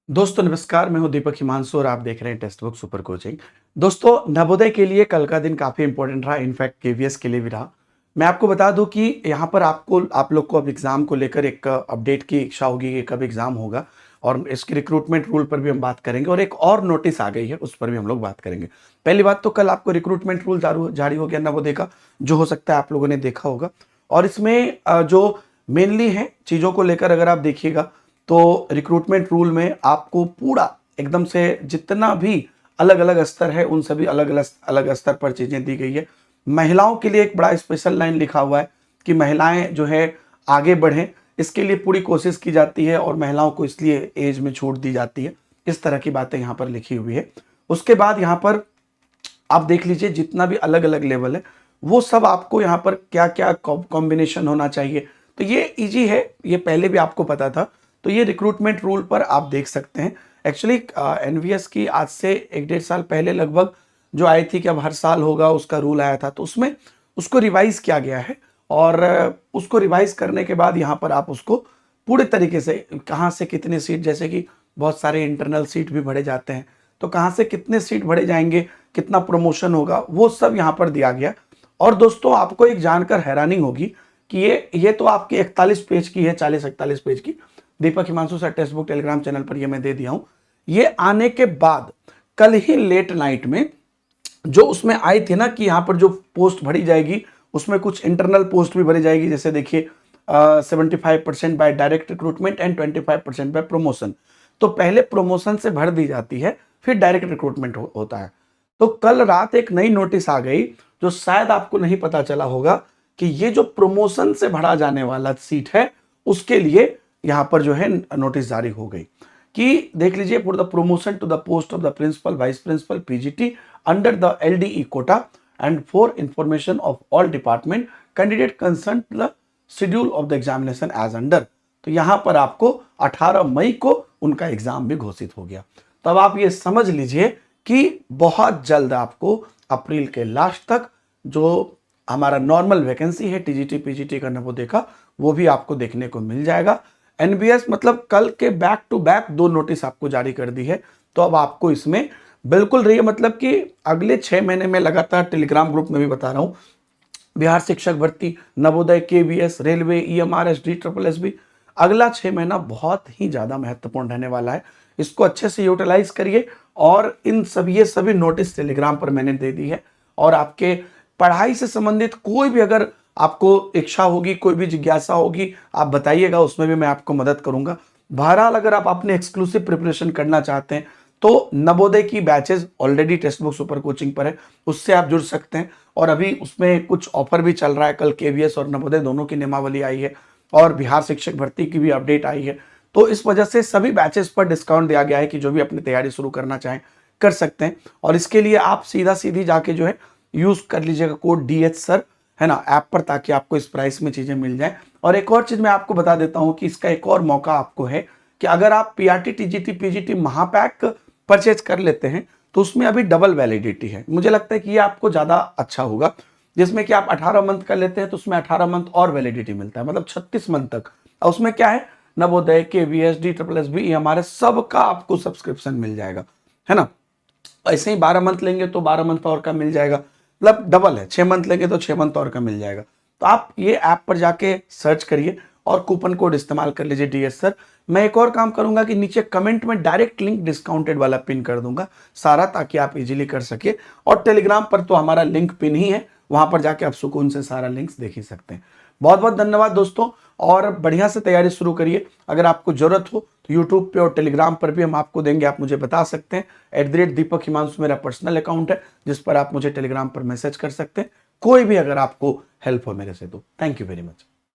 दोस्तों नमस्कार, मैं हूं दीपक हिमांशु और आप देख रहे हैं टेक्स्ट बुक सुपर कोचिंग। दोस्तों नवोदय के लिए कल का दिन काफ़ी इंपॉर्टेंट रहा, इनफैक्ट केवीएस के लिए भी रहा। मैं आपको बता दूं कि यहाँ पर आप लोग को अब एग्ज़ाम को लेकर एक अपडेट की इच्छा होगी कि कब एग्ज़ाम होगा और इसके रिक्रूटमेंट रूल पर भी हम बात करेंगे और एक और नोटिस आ गई है, उस पर भी हम लोग बात करेंगे। पहली बात तो कल आपको रिक्रूटमेंट रूल जारी हो गया नवोदय का, जो हो सकता है आप लोगों ने देखा होगा। और इसमें जो मेनली है चीज़ों को लेकर अगर आप देखिएगा तो रिक्रूटमेंट रूल में आपको पूरा एकदम से जितना भी अलग-अलग स्तर है, उन सभी अलग स्तर पर चीज़ें दी गई है। महिलाओं के लिए एक बड़ा स्पेशल लाइन लिखा हुआ है कि महिलाएं जो है आगे बढ़ें, इसके लिए पूरी कोशिश की जाती है और महिलाओं को इसलिए एज में छूट दी जाती है। इस तरह की बातें यहाँ पर लिखी हुई है। उसके बाद यहाँ पर आप देख लीजिए जितना भी अलग-अलग लेवल है, वो सब आपको यहाँ पर क्या-क्या कॉम्बिनेशन होना चाहिए। तो ये ईज़ी है, ये पहले भी आपको पता था। तो ये रिक्रूटमेंट रूल पर आप देख सकते हैं। एक्चुअली एनवीएस की आज से 1 डेढ़ साल पहले लगभग जो आई थी कि अब हर साल होगा, उसका रूल आया था। तो उसमें उसको रिवाइज़ किया गया है और उसको रिवाइज़ करने के बाद यहाँ पर आप उसको पूरे तरीके से कहाँ से कितने सीट, जैसे कि बहुत सारे इंटरनल सीट भी भरे जाते हैं, तो कहाँ से कितने सीट भरे जाएँगे, कितना प्रमोशन होगा, वो सब यहाँ पर दिया गया। और दोस्तों आपको एक जानकर हैरानी होगी कि ये तो आपकी 41 पेज की है, 40-41 पेज की। Deepak Himanshu sir textbook Telegram channel पर ये मैं दे दिया हूं। ये आने के बाद कल ही लेट नाइट में जो उसमें आई थी ना कि यहाँ पर जो पोस्ट भरी जाएगी उसमें कुछ इंटरनल पोस्ट भी भरी जाएगी, जैसे देखिए 75% by direct recruitment and 25% by promotion. तो पहले प्रमोशन से भर दी जाती है, फिर डायरेक्ट रिक्रूटमेंट होता है। तो कल रात एक नई नोटिस आ गई जो शायद आपको नहीं पता चला होगा कि ये जो प्रमोशन से भरा जाने वाला सीट है उसके लिए यहाँ पर जो है नोटिस जारी हो गई कि देख लीजिए, for the promotion to the post of the principal vice principal PGT under the LDE quota and for information of all department candidate concern the schedule of the examination as under. तो यहाँ पर आपको 18 मई को उनका exam भी घोषित हो गया। तो अब आप ये समझ लीजिए कि बहुत जल्द आपको अप्रैल के लास्ट तक जो हमारा नॉर्मल वैकेंसी है टीजीटी पीजीटी का नवोदय का, वो भी आपको देखने को मिल जाएगा। एनबीएस मतलब कल के बैक टू बैक 2 नोटिस आपको जारी कर दी है। तो अब आपको इसमें बिल्कुल रहिए, मतलब कि अगले 6 महीने में लगातार टेलीग्राम ग्रुप में भी बता रहा हूं, बिहार शिक्षक भर्ती, Navodaya, KVS, railway, EMRSD, triple SB, अगला 6 महीना बहुत ही ज्यादा महत्वपूर्ण रहने वाला है। इसको अच्छे से यूटिलाइज करिए और इन ये सभी नोटिस टेलीग्राम पर मैंने दे दी है। और आपके पढ़ाई से संबंधित कोई भी अगर आपको इच्छा होगी, कोई भी जिज्ञासा होगी, आप बताइएगा, उसमें भी मैं आपको मदद करूंगा। बहरहाल अगर आप अपने एक्सक्लूसिव प्रिपरेशन करना चाहते हैं तो नवोदय की batches already text book super coaching पर है, उससे आप जुड़ सकते हैं। और अभी उसमें कुछ ऑफर भी चल रहा है, कल केवीएस और नवोदय दोनों की नियमावली आई है और बिहार शिक्षक भर्ती की भी अपडेट आई है। तो इस वजह से सभी बैचेस पर डिस्काउंट दिया गया है कि जो भी अपनी तैयारी शुरू करना चाहें कर सकते हैं। और इसके लिए आप सीधी जाके जो है यूज कर लीजिएगा कोड DH सर, है ना, ऐप पर, ताकि आपको इस प्राइस में चीजें मिल जाए। और एक और चीज मैं आपको बता देता हूं कि इसका एक और मौका आपको है कि अगर आप पीआरटी टीजीटी पीजीटी महापैक परचेज कर लेते हैं तो उसमें अभी डबल वैलिडिटी है। मुझे लगता है कि ये आपको ज्यादा अच्छा होगा, जिसमें कि आप 18 मंथ कर लेते हैं तो उसमें 18 मंथ और वैलिडिटी मिलता है, मतलब 36 मंथ तक। और उसमें क्या है, Navodaya, KVS, D triple S B, हमारे सबका आपको सब्सक्रिप्शन मिल जाएगा, है ना। ऐसे ही 12 मंथ लेंगे तो 12 मंथ और का मिल जाएगा, मतलब डबल है। 6 मंथ लेंगे तो 6 मंथ और का मिल जाएगा। तो आप ये ऐप पर जाके सर्च करिए और कूपन कोड इस्तेमाल कर लीजिए DH सर। मैं एक और काम करूंगा कि नीचे कमेंट में डायरेक्ट लिंक डिस्काउंटेड वाला पिन कर दूंगा सारा, ताकि आप इजीली कर सके। और टेलीग्राम पर तो हमारा लिंक पिन ही है, वहां पर जाके आप सुकून से सारा लिंक्स देख ही सकते हैं। बहुत बहुत धन्यवाद दोस्तों, और बढ़िया से तैयारी शुरू करिए। अगर आपको जरूरत हो तो यूट्यूब पे और टेलीग्राम पर भी हम आपको देंगे, आप मुझे बता सकते हैं। @दीपक हिमांशु मेरा पर्सनल अकाउंट है, जिस पर आप मुझे टेलीग्राम पर मैसेज कर सकते हैं। कोई भी अगर आपको हेल्प हो मेरे से तो थैंक यू वेरी मच।